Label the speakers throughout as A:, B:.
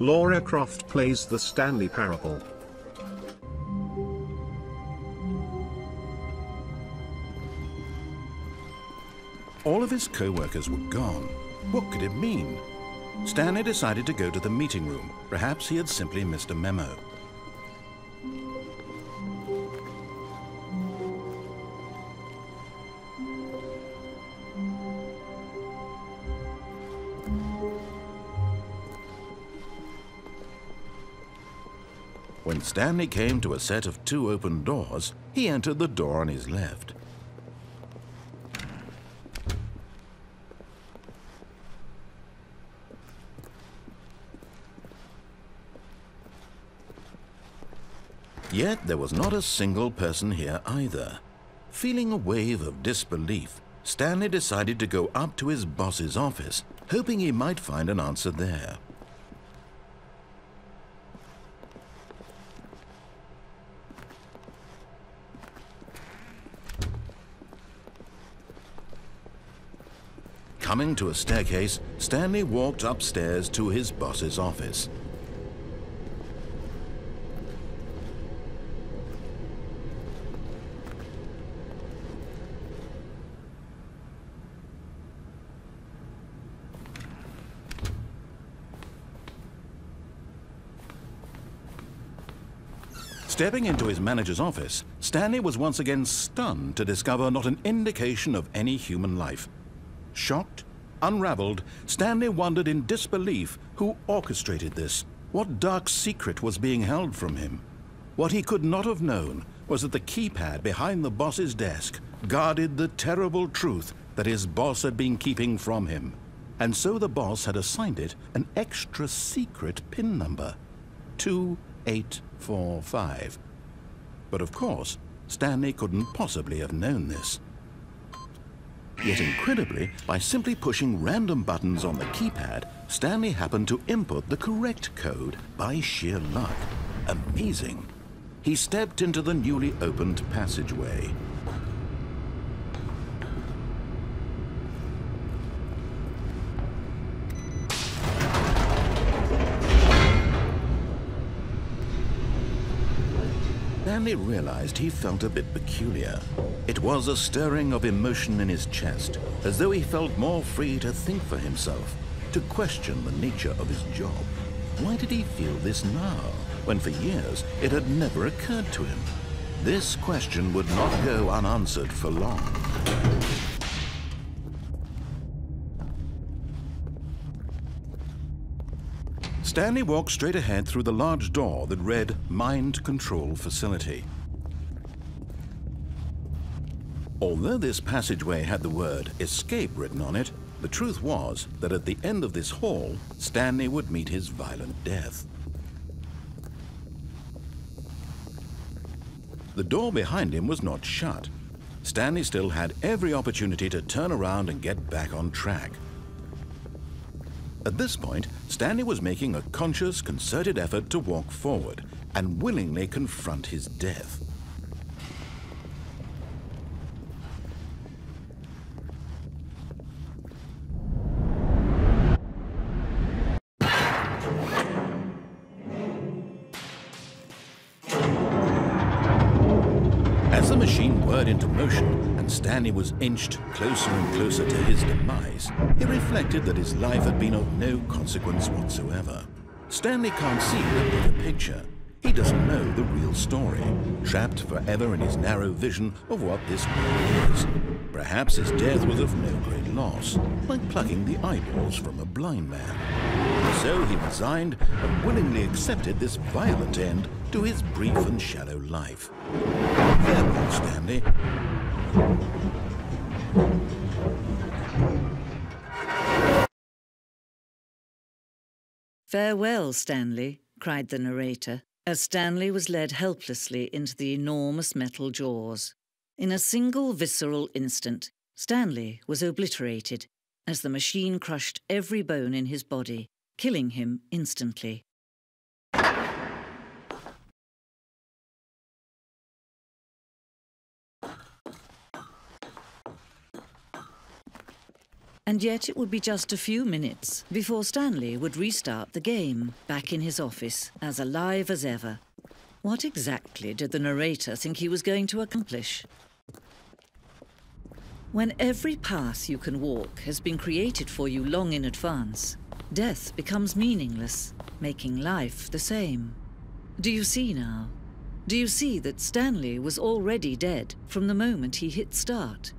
A: Laura Croft plays the Stanley Parable.
B: All of his co-workers were gone. What could it mean? Stanley decided to go to the meeting room. Perhaps he had simply missed a memo. When Stanley came to a set of 2 open doors, he entered the door on his left. Yet there was not a single person here either. Feeling a wave of disbelief, Stanley decided to go up to his boss's office, hoping he might find an answer there. Coming to a staircase, Stanley walked upstairs to his boss's office. Stepping into his manager's office, Stanley was once again stunned to discover not an indication of any human life. Shocked, unraveled, Stanley wondered in disbelief who orchestrated this. What dark secret was being held from him? What he could not have known was that the keypad behind the boss's desk guarded the terrible truth that his boss had been keeping from him. And so the boss had assigned it an extra secret PIN number, 2845. But of course, Stanley couldn't possibly have known this. Yet incredibly, by simply pushing random buttons on the keypad, Stanley happened to input the correct code by sheer luck. Amazing. He stepped into the newly opened passageway. Stanley realized he felt a bit peculiar. It was a stirring of emotion in his chest, as though he felt more free to think for himself, to question the nature of his job. Why did he feel this now, when for years it had never occurred to him? This question would not go unanswered for long. Stanley walked straight ahead through the large door that read Mind Control Facility. Although this passageway had the word Escape written on it, the truth was that at the end of this hall, Stanley would meet his violent death. The door behind him was not shut. Stanley still had every opportunity to turn around and get back on track. At this point, Stanley was making a conscious, concerted effort to walk forward and willingly confront his death. As the machine whirred into motion and Stanley was inched closer and closer to his demise, he reflected that his life had been of no consequence whatsoever. Stanley can't see the bigger picture. He doesn't know the real story, trapped forever in his narrow vision of what this world is. Perhaps his death was of no great loss, like plucking the eyeballs from a blind man. So he resigned and willingly accepted this violent end to his brief and shallow life. Farewell, Stanley.
C: "Farewell, Stanley," cried the narrator, as Stanley was led helplessly into the enormous metal jaws. In a single visceral instant, Stanley was obliterated as the machine crushed every bone in his body, killing him instantly. And yet it would be just a few minutes before Stanley would restart the game, back in his office, as alive as ever. What exactly did the narrator think he was going to accomplish? When every path you can walk has been created for you long in advance, death becomes meaningless, making life the same. Do you see now? Do you see that Stanley was already dead from the moment he hit start?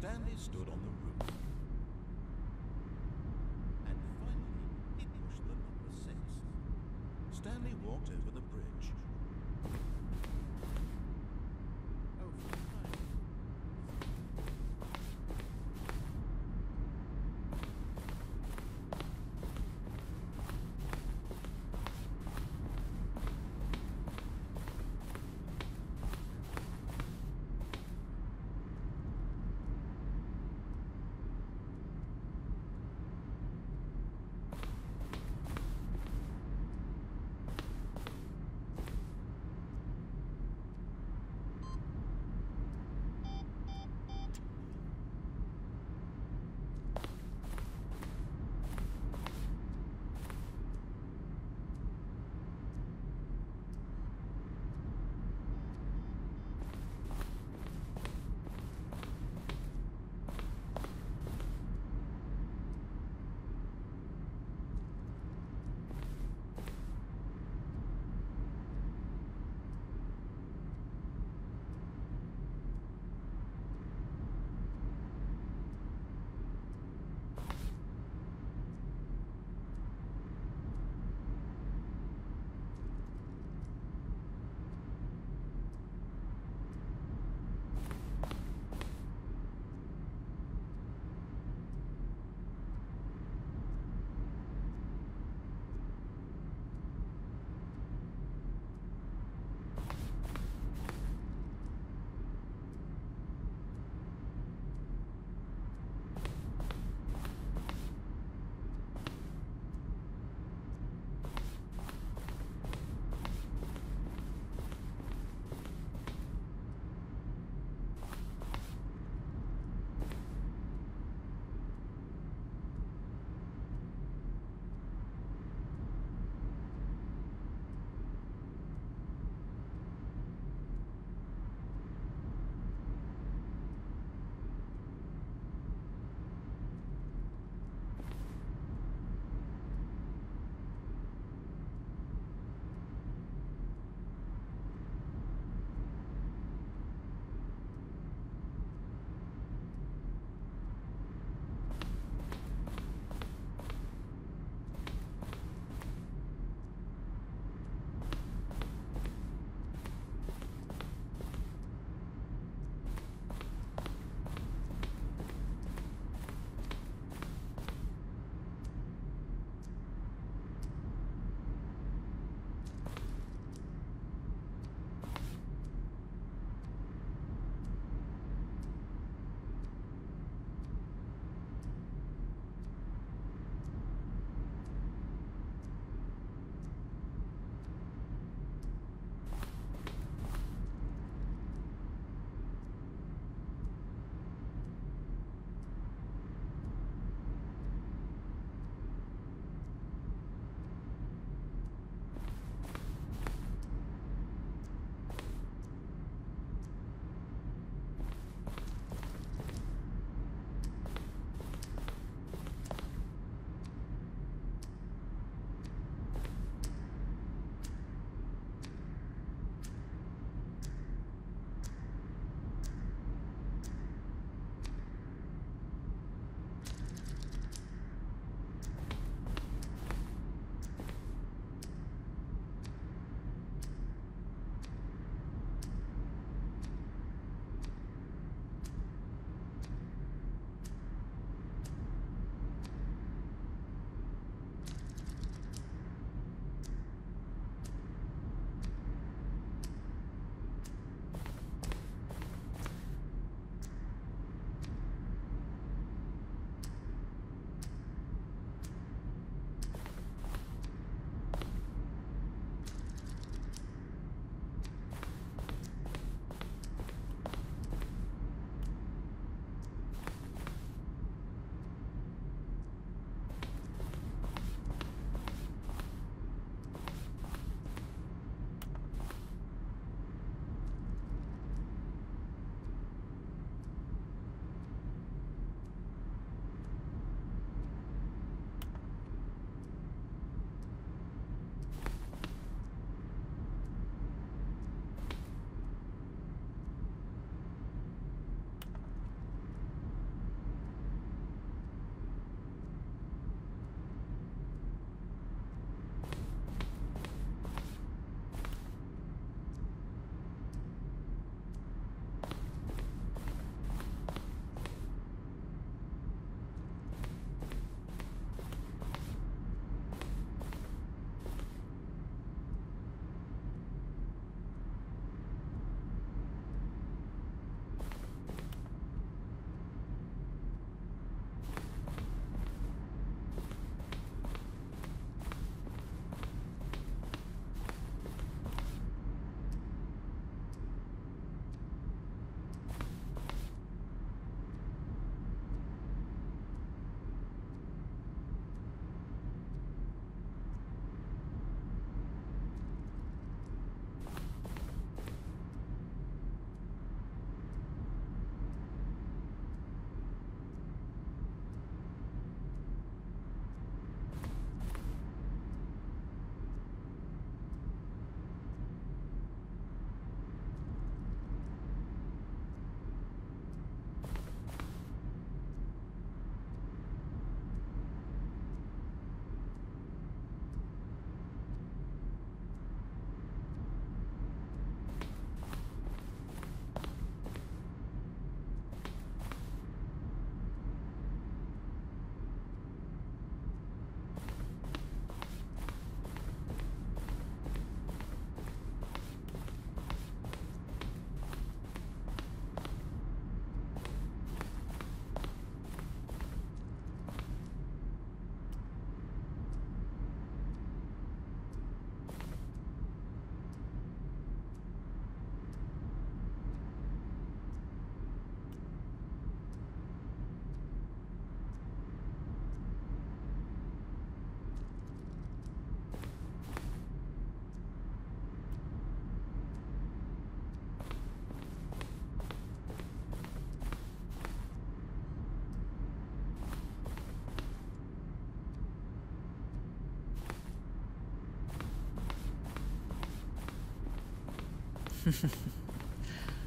B: Stanley stood on the roof. And finally, he pushed the number 6. Stanley walked over the bridge.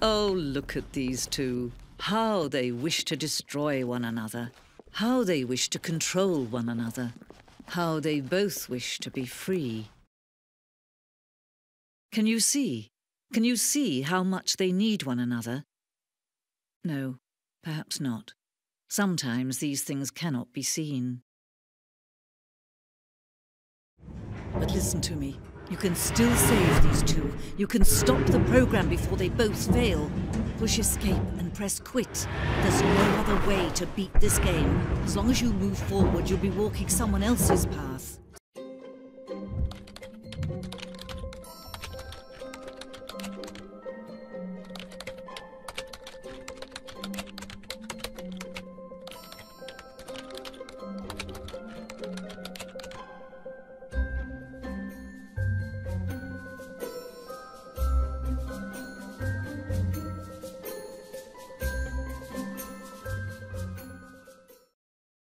C: Oh, look at these two. How they wish to destroy one another. How they wish to control one another. How they both wish to be free. Can you see? Can you see how much they need one another? No, perhaps not. Sometimes these things cannot be seen. But listen to me. You can still save these two. You can stop the program before they both fail. Push escape and press quit. There's no other way to beat this game. As long as you move forward, you'll be walking someone else's path.